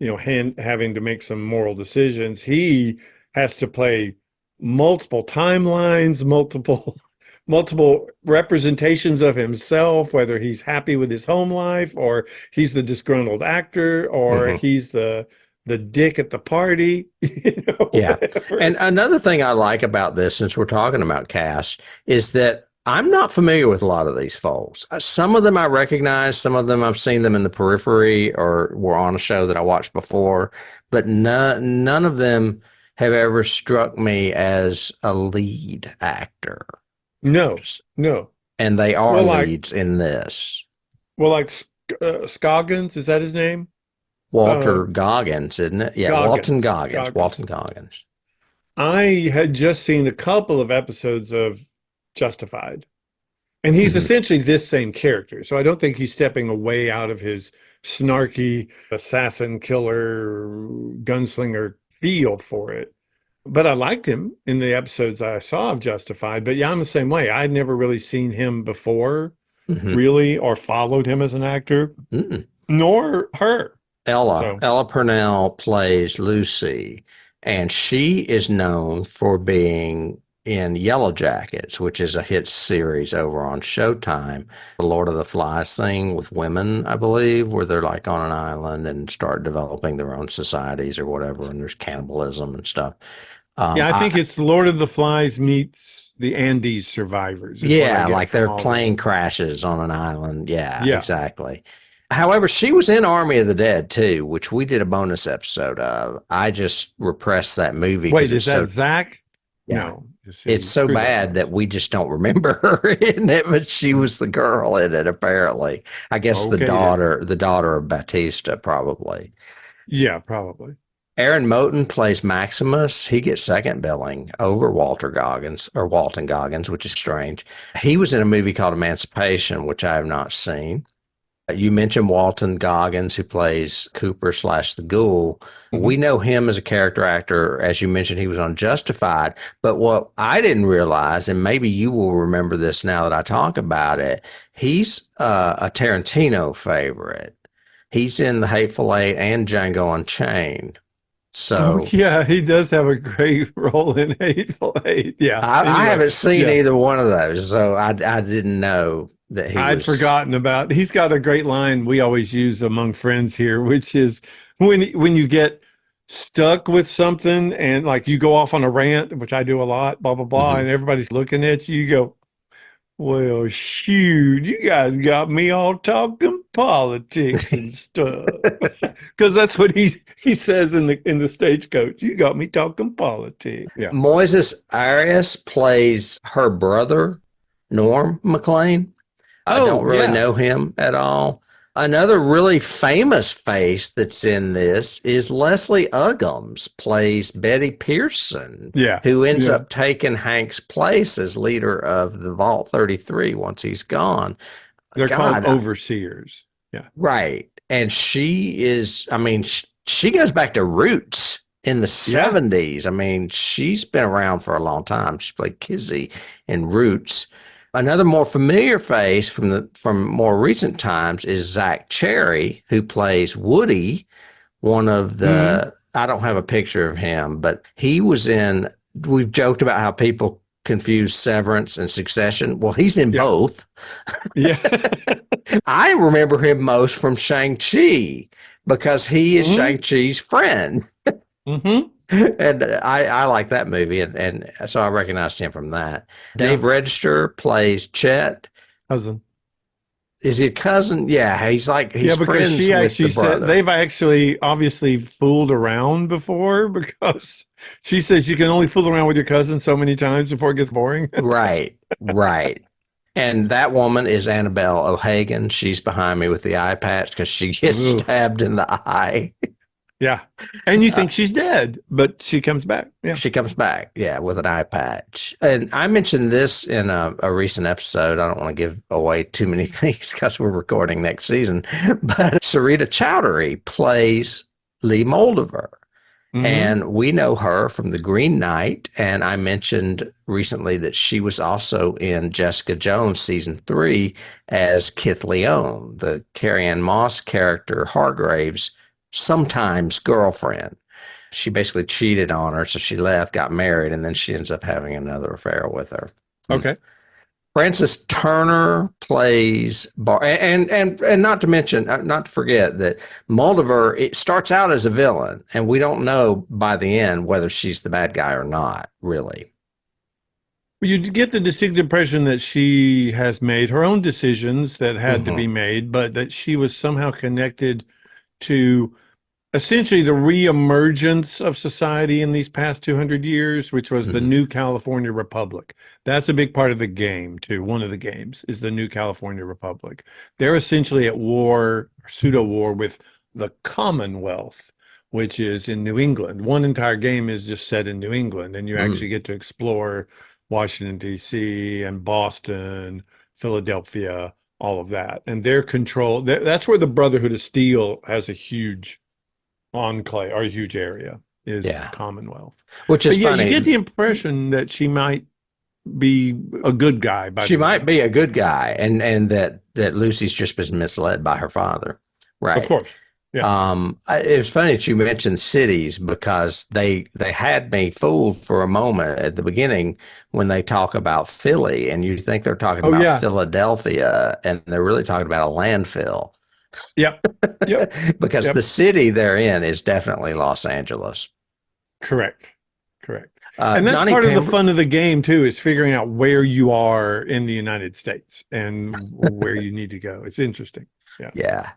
having to make some moral decisions. He has to play multiple timelines, multiple representations of himself, whether he's happy with his home life or he's the disgruntled actor or Hmm. he's the dick at the party, Yeah. whatever. And another thing I like about this, since we're talking about cast, is that I'm not familiar with a lot of these folks. Some of them I recognize, some of them I've seen them in the periphery or were on a show that I watched before, but none of them have ever struck me as a lead actor. No, no. And they are Well, like, leads in this. well, like Scoggins, is that his name? Uh, Walter Goggins, isn't it? Yeah, Walton Goggins, Goggins. Goggins. Walton Goggins. I had just seen a couple of episodes of Justified, and he's Mhm. essentially this same character. So I don't think he's stepping away out of his snarky assassin, killer, gunslinger feel for it. But I liked him in the episodes I saw of Justified. But yeah, I'm the same way. I'd never really seen him before, Mhm. really, or followed him as an actor, Mm-mm. nor her. Ella. So, Ella Purnell plays Lucy, and she is known for being in Yellow Jackets, which is a hit series over on Showtime. The Lord of the Flies thing with women, I believe, where they're like on an island and start developing their own societies or whatever, and there's cannibalism and stuff. yeah, I think I it's Lord of the Flies meets the Andes Survivors, is what I Yeah, get like from their all plane the. crashes on an island. Yeah, Yeah. exactly. However, she was in Army of the Dead too, which we did a bonus episode of. I just repressed that movie because Wait, it's is that so, Zach? yeah, No, you it's see, so screw those bad that guys. we just don't remember her in it, but she was the girl in it apparently. I guess Okay, then. the daughter of Batista probably. Yeah, probably. Aaron Moten plays Maximus. He gets second billing over Walter Goggins or Walton Goggins, which is strange. He was in a movie called Emancipation, which I have not seen. You mentioned Walton Goggins, who plays Cooper slash the Ghoul. Hmm. We know him as a character actor. As you mentioned, he was on Justified. But what I didn't realize, and maybe you will remember this now that I talk about it, he's a Tarantino favorite. He's in The Hateful Eight and Django Unchained. Oh, So yeah, he does have a great role in Hateful Eight. Yeah. I Anyway, haven't seen yeah, either one of those. So I didn't know that he I'd was. forgotten about. He's got a great line we always use among friends here, which is when you get stuck with something and like you go off on a rant, which I do a lot, blah blah blah, Mhm. and everybody's looking at you, you go, well, shoot, you guys got me all talking politics and stuff. Because that's what he says in the stagecoach. You got me talking politics. Yeah. Moises Arias plays her brother, Norm McLean. I don't Oh, really yeah. know him at all. Another really famous face that's in this is Leslie Uggams plays Betty Pearson, Yeah. who ends Yeah. up taking Hank's place as leader of the Vault 33 once he's gone. They're called God, overseers. Yeah. right. And she is, I mean, she goes back to Roots in the Yeah. 70s. I mean, she's been around for a long time. She played Kizzy in Roots. Another more familiar face from more recent times is Zach Cherry, who plays Woody, one of Hmm. the I don't have a picture of him, but he was in we've joked about how people confuse Severance and Succession. Well, he's in Yeah. both. Yeah. I remember him most from Shang-Chi because he is Hmm. Shang-Chi's friend. Hmm. And I like that movie, and so I recognized him from that. Yeah. Dave Register plays Chet. Cousin. Is he a cousin? Yeah, he's Yeah, because friends she with the actually said brother. they've actually obviously fooled around before because she says you can only fool around with your cousin so many times before it gets boring. Right, right. And that woman is Annabelle O'Hagan. She's behind me with the eye patch because she gets Ooh. stabbed in the eye. Yeah. And you Uh, think she's dead, but she comes back. Yeah. she comes back, yeah, with an eye patch. And I mentioned this in a recent episode. I don't want to give away too many things because we're recording next season. But Sarita Chowdhury plays Lee Moldover. Hmm. And we know her from The Green Knight. And I mentioned recently that she was also in Jessica Jones season 3 as Kith Leone, the Carrie Ann Moss character, Hargrave's sometimes girlfriend. She basically cheated on her, so she left, got married, and then she ends up having another affair with her. Okay. Francis Turner plays Bar, and not to mention, not to forget that Moldover it starts out as a villain, and we don't know by the end whether she's the bad guy or not. Really, You get the distinct impression that she has made her own decisions that had to be Hmm. made, but that she was somehow connected to essentially the reemergence of society in these past 200 years, which was the Hmm. new California Republic. That's a big part of the game, too. One of the games is the new California Republic. They're essentially at war, pseudo war with the Commonwealth, which is in New England. One entire game is just set in New England, and you actually Mm. get to explore Washington, D.C., and Boston, Philadelphia, all of that. And their control, that's where the Brotherhood of Steel has a huge enclave or a huge area is the Yeah. Commonwealth. Which is But yeah, you funny. get the impression that she might be a good guy by She the might end. be a good guy, and that Lucy's just been misled by her father. Of Right. course. Yeah. It's funny that you mentioned cities because they had me fooled for a moment at the beginning when they talk about Philly, and you think they're talking Oh about yeah. Philadelphia, and they're really talking about a landfill Yep. Yep. because the Yep. city they're in is definitely Los Angeles. Correct. Correct. And that's Johnny part of the Pember, fun of the game too, is figuring out where you are in the United States and where you need to go. It's interesting. Yeah. yeah.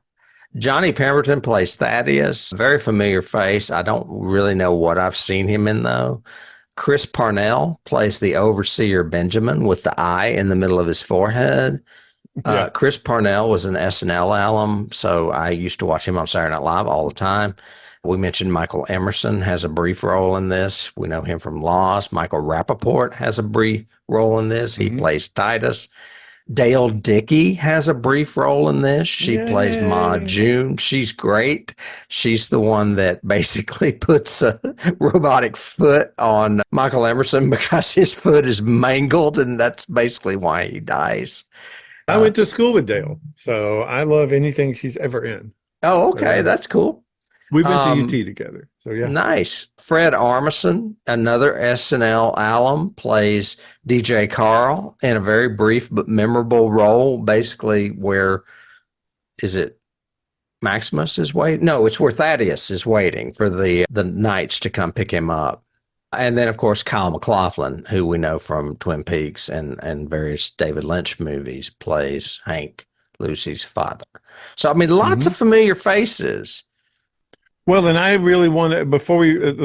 Johnny Pemberton plays Thaddeus. Very familiar face. I don't really know what I've seen him in though. Chris Parnell plays the overseer Benjamin with the eye in the middle of his forehead. Yeah. Chris Parnell was an SNL alum, so I used to watch him on Saturday Night Live all the time. We mentioned Michael Emerson has a brief role in this. We know him from Lost. Michael Rappaport has a brief role in this. He Hmm. plays Titus. Dale Dickey has a brief role in this. She plays Ma Yay. June. She's great. She's the one that basically puts a robotic foot on Michael Emerson because his foot is mangled, and that's basically why he dies. I Uh, went to school with Dale, so I love anything she's ever in. oh, I okay. love it. That's cool. We went to Um, UT together. So yeah. Nice. Fred Armisen, another SNL alum, plays DJ Carl in a very brief but memorable role, basically where is it Maximus is waiting? No, it's where Thaddeus is waiting for the knights to come pick him up. And then, of course, Kyle MacLachlan, who we know from Twin Peaks and various David Lynch movies, plays Hank, Lucy's father. So, I mean, lots of Hmm. familiar faces. Well, and I really want to, before we, at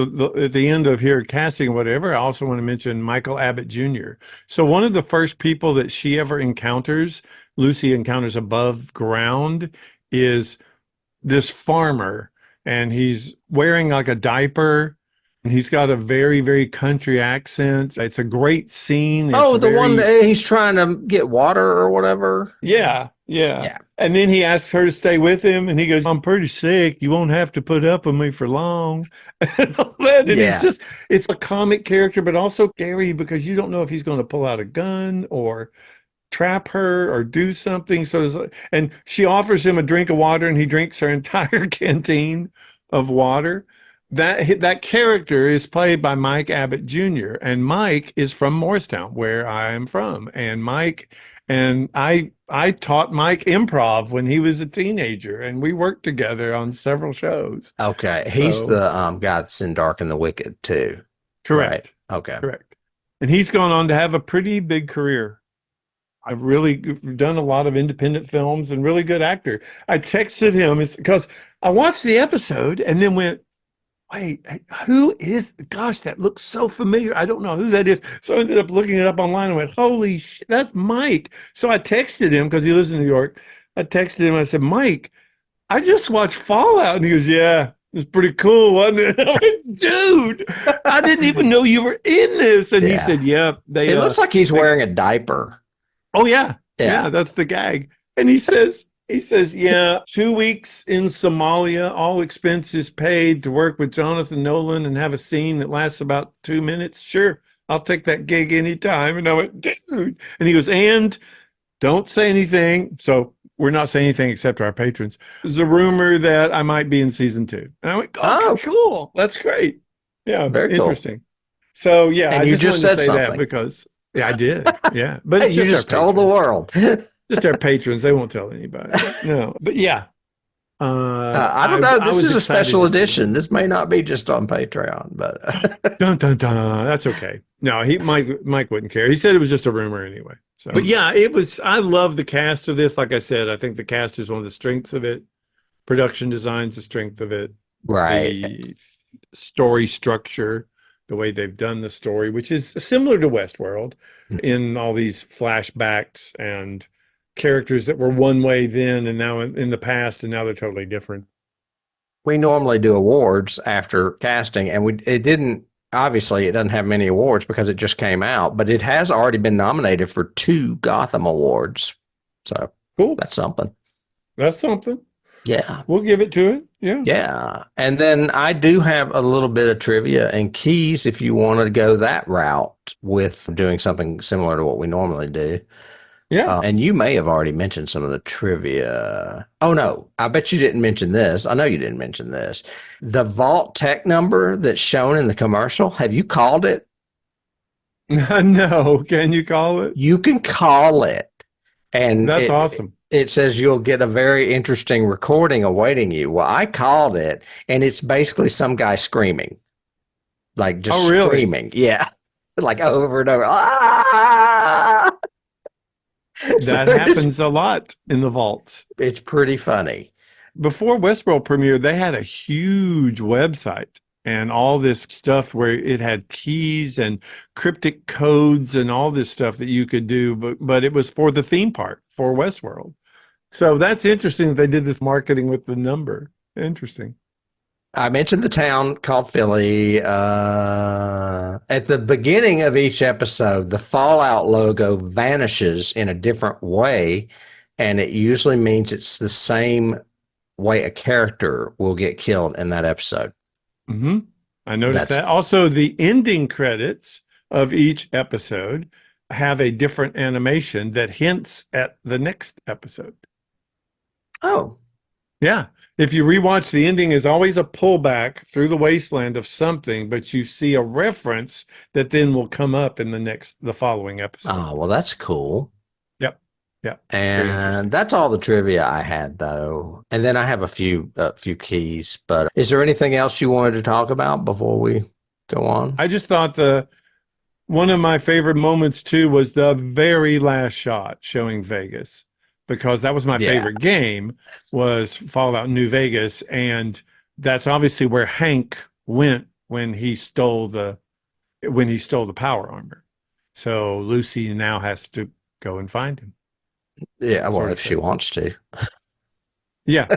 the end of here, casting, whatever, I also want to mention Michael Abbott Jr. So one of the first people that she ever encounters, Lucy encounters above ground, is this farmer, and he's wearing like a diaper, and he's got a very, very country accent. It's a great scene. It's Oh, the one very, that he's trying to get water or whatever. yeah, yeah. Yeah. And then he asks her to stay with him, and he goes, "I'm pretty sick. You won't have to put up with me for long." And all that. And Yeah. it's a comic character, but also scary because you don't know if he's going to pull out a gun or trap her or do something. So, and she offers him a drink of water, and he drinks her entire canteen of water. That character is played by Mike Abbott Jr. and Mike is from Morristown, where I am from. And Mike and I taught Mike improv when he was a teenager, and we worked together on several shows. Okay. He's So the guy that's in Dark and the Wicked too. Right. correct, Okay. correct. And he's gone on to have a pretty big career. I've really done a lot of independent films and really good actor. I texted him because I watched the episode and then went, wait, who is, gosh, that looks so familiar. I don't know who that is. So I ended up looking it up online and went, holy shit, that's Mike. So I texted him because he lives in New York. I texted him. I said, Mike, I just watched Fallout. And he goes, yeah, it was pretty cool, wasn't it? I went, dude, I didn't even know you were in this. And he Yeah. said, yeah, It looks like he's they wearing a diaper. oh yeah, Yeah. yeah, that's the gag. And he says, yeah, 2 weeks in Somalia, all expenses paid to work with Jonathan Nolan and have a scene that lasts about 2 minutes. Sure, I'll take that gig anytime. And I went, dude. And he goes, and don't say anything. So we're not saying anything except to our patrons. There's a rumor that I might be in season 2. And I went, okay, Oh, cool. That's great. Yeah, very cool. interesting. So yeah, And I you just just wanted to said say that something. because yeah, I did. Yeah, but it's You just our just told the patrons. world. Just our patrons. They won't tell anybody. No, but yeah. I don't know. I This was is a excited special to see it. edition. This may not be just on Patreon, but Dun dun dun. That's okay. No, Mike wouldn't care. He said it was just a rumor anyway. So, but yeah, it was. I love the cast of this. Like I said, I think the cast is one of the strengths of it. Production design's the strength of it. right. The story structure, the way they've done the story, which is similar to Westworld, in all these flashbacks and characters that were one way then and now in the past, and now they're totally different. We normally do awards after casting, and it didn't. Obviously, it doesn't have many awards because it just came out, but it has already been nominated for 2 Gotham awards. So Cool. that's something. That's something. Yeah. We'll give it to it. Yeah. Yeah. And then I do have a little bit of trivia and keys if you want to go that route with doing something similar to what we normally do. Yeah. And you may have already mentioned some of the trivia. Oh, no. I bet you didn't mention this. I know you didn't mention this. The Vault Tech number that's shown in the commercial, have you called it? No. Can you call it? You can call it. And That's awesome. It says you'll get a very interesting recording awaiting you. Well, I called it, and it's basically some guy screaming. Like just screaming. Yeah. Like over and over. Ah! That happens a lot in the vaults. It's pretty funny. Before Westworld premiered, they had a huge website and all this stuff where it had keys and cryptic codes and all this stuff that you could do, but it was for the theme park for Westworld. So that's interesting that they did this marketing with the number. Interesting. I mentioned the town called Philly. At the beginning of each episode, the Fallout logo vanishes in a different way, and it usually means it's the same way a character will get killed in that episode. Mm-hmm. I noticed that. Also, the ending credits of each episode have a different animation that hints at the next episode. Oh. Yeah. If you rewatch, the ending is always a pullback through the wasteland of something, but you see a reference that then will come up in the following episode. Oh, well, that's cool. Yep. Yeah. And that's all the trivia I had, though. And then I have a few keys. But is there anything else you wanted to talk about before we go on? I just thought one of my favorite moments too was the very last shot showing Vegas, because that was my favorite game, was Fallout New Vegas, and that's obviously where Hank went when he stole the power armor. So Lucy now has to go and find him. Yeah, well, if she wants to. Yeah.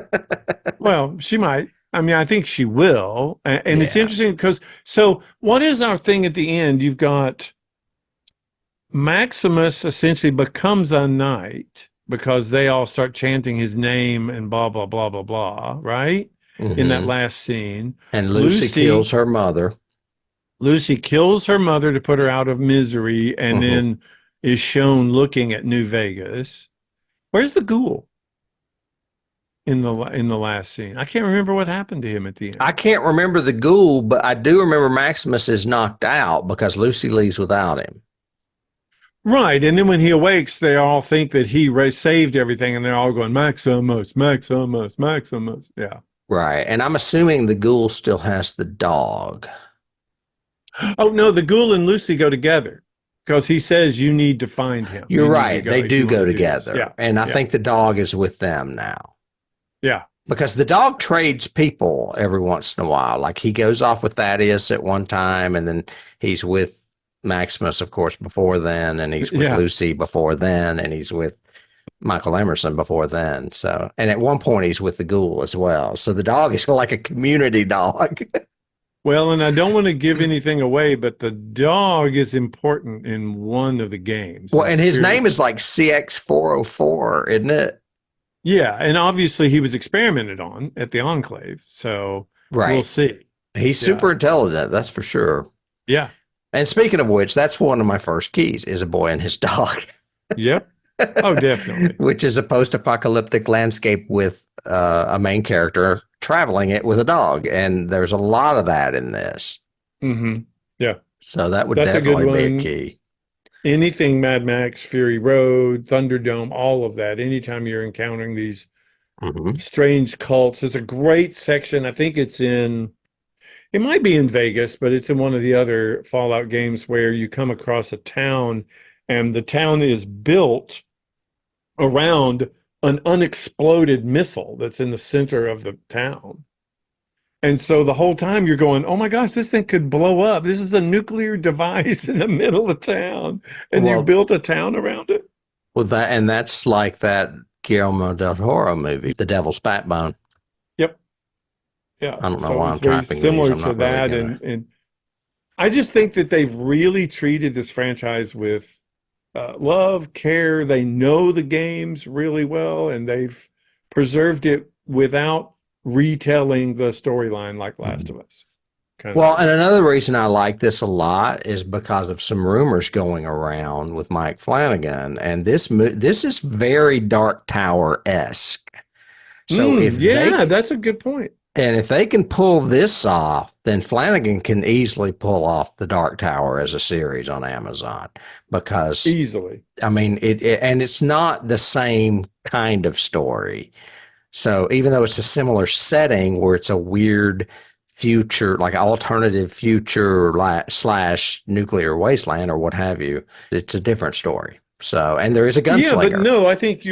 Well, she might. I mean, I think she will. And it's interesting because, so what is our thing at the end? You've got Maximus essentially becomes a knight because they all start chanting his name and blah, blah, blah, blah, blah, right? In that last scene. And Lucy kills her mother. Lucy kills her mother to put her out of misery, and then is shown looking at New Vegas. Where's the ghoul in the last scene? I can't remember what happened to him at the end. I can't remember the ghoul, but I do remember Maximus is knocked out because Lucy leaves without him. Right. And then when he awakes, they all think that he saved everything, and they're all going, Maximus, Maximus, Maximus. Yeah. Right. And I'm assuming the ghoul still has the dog. Oh, no, the ghoul and Lucy go together because he says you need to find him. You're right. They do go together. Yeah. And I think the dog is with them now. Yeah. Because the dog trades people every once in a while. Like he goes off with Thaddeus at one time, and then he's with Maximus, of course, before then, and he's with Lucy before then, and he's with Michael Emerson before then. So, and at one point he's with the ghoul as well. So the dog is like a community dog. Well, and I don't want to give anything away, but the dog is important in one of the games. Well, and his name is like CX404, isn't it? Yeah, and obviously he was experimented on at the Enclave, so we'll see. He's super intelligent, that's for sure. Yeah. And speaking of which, that's one of my first keys, is a boy and his dog. Yep. Oh, definitely. Which is a post-apocalyptic landscape with a main character traveling it with a dog. And there's a lot of that in this. Mm-hmm. Yeah. So that would definitely be a key. Anything Mad Max, Fury Road, Thunderdome, all of that. Anytime you're encountering these Hmm. strange cults. There's a great section. I think it might be in Vegas, but it's in one of the other Fallout games where you come across a town and the town is built around an unexploded missile that's in the center of the town. And so the whole time you're going, oh my gosh, this thing could blow up. This is a nuclear device in the middle of town. And you Well, built a town around it. that's like that Guillermo del Toro movie, The Devil's Backbone. Yep. Yeah. I don't know So why it's I'm very typing these. similar I'm to not really that. gonna. And I just think that they've really treated this franchise with love, care. They know the games really well, and they've preserved it without retelling the storyline like Last of Us kind of Well, and thing. another reason I like this a lot is because of some rumors going around with Mike Flanagan, and this is very Dark Tower esque. So Yeah, that's a good point. if they can pull this off, then Flanagan can easily pull off the Dark Tower as a series on Amazon because Easily. I mean and it's not the same kind of story. So even though it's a similar setting where it's a weird future, like alternative future slash nuclear wasteland or what have you, it's a different story. So, and there is a Yeah, but gunslinger. no, I think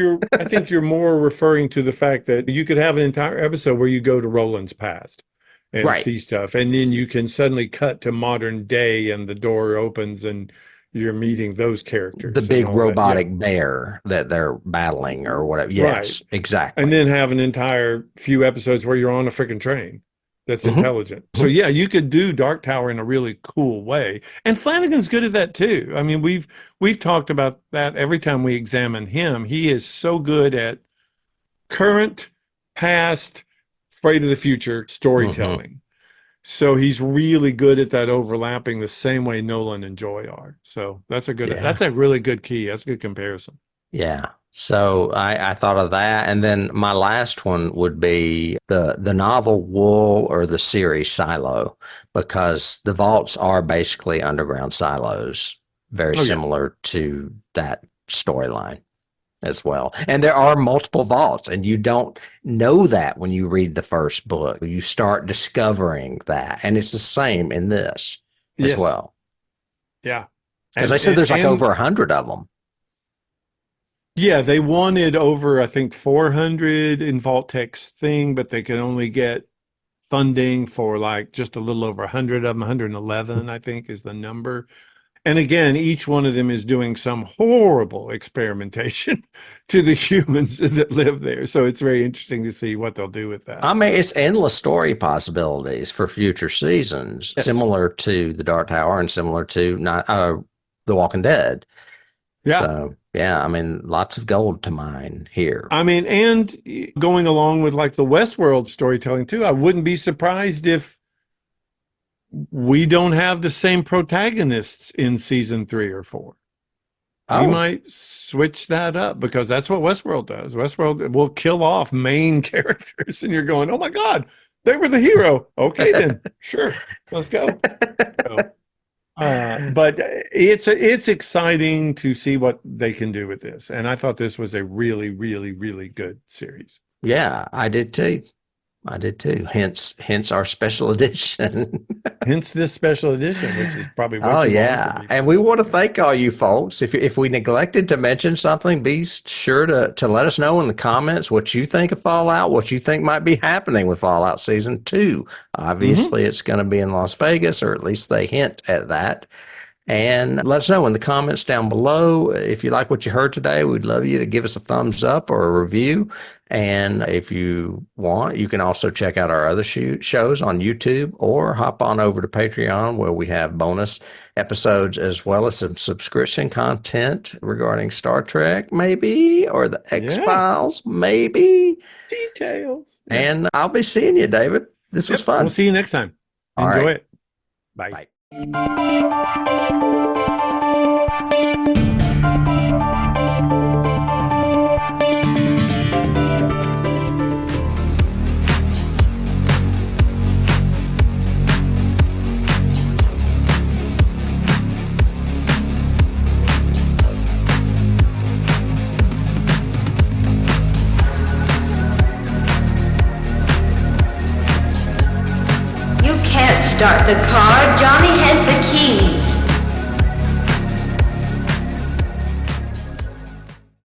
you're more referring to the fact that you could have an entire episode where you go to Roland's past and Right. see stuff, and then you can suddenly cut to modern day and the door opens and you're meeting those The characters and big all that. Yeah, robotic bear that they're battling or whatever. right. Yes, And exactly. then have an entire few episodes where you're on a freaking train that's Hmm. intelligent. So yeah, you could do Dark Tower in a really cool way. And Flanagan's good at that too. I mean, we've talked about that every time we examine him. He is so good at current, past, afraid of the future Hmm. storytelling. So he's really good at that overlapping the same way Nolan and Joy are. So Yeah. that's a really good key. That's a good comparison. Yeah. So I thought of that. And then my last one would be the novel Wool or the series Silo, because the vaults are basically underground silos, very Oh yeah. similar to that storyline as well. And there are multiple vaults, and you don't know that when you read the first book. You start discovering that. And it's the same in this as Yes. well. Yeah. Because And I said and there's like and over 100 of them. yeah, they wanted over, I think, 400 in Vault-Tec's thing, but they could only get funding for like just a little over 100 of them, 111, I think is the number. And again, each one of them is doing some horrible experimentation to the humans that live there. So it's very interesting to see what they'll do with that. I mean, it's endless story possibilities for future seasons, Yes. similar to The Dark Tower and similar to The Walking Dead. Yeah. So, yeah, I mean, lots of gold to mine here. I mean, and going along with like the Westworld storytelling too, I wouldn't be surprised if we don't have the same protagonists in season 3 or 4. We Oh, might switch that up because that's what Westworld does. Westworld will kill off main characters, and you're going, "Oh my God, they were the hero." Okay, then sure, let's go. So, but it's exciting to see what they can do with this, and I thought this was a really, really, really good series. yeah, I did too. I did too. Hence our special edition. Hence this special edition, which is probably way Oh too long for yeah, people. and we want to thank all you folks. If we neglected to mention something, be sure to let us know in the comments what you think of Fallout, what you think might be happening with Fallout Season 2. Hmm. Obviously, it's going to be in Las Vegas, or at least they hint at that. And let us know in the comments down below. If you like what you heard today, we'd love you to give us a thumbs up or a review. And if you want, you can also check out our other shows on YouTube or hop on over to Patreon, where we have bonus episodes as well as some subscription content regarding Star Trek, maybe, or the X Yeah, Files, maybe. details. Yeah. And I'll be seeing you, David. This was Yep. We'll fun. see you next time. All Enjoy right. it. Bye. Bye. Start the car, Johnny has the keys.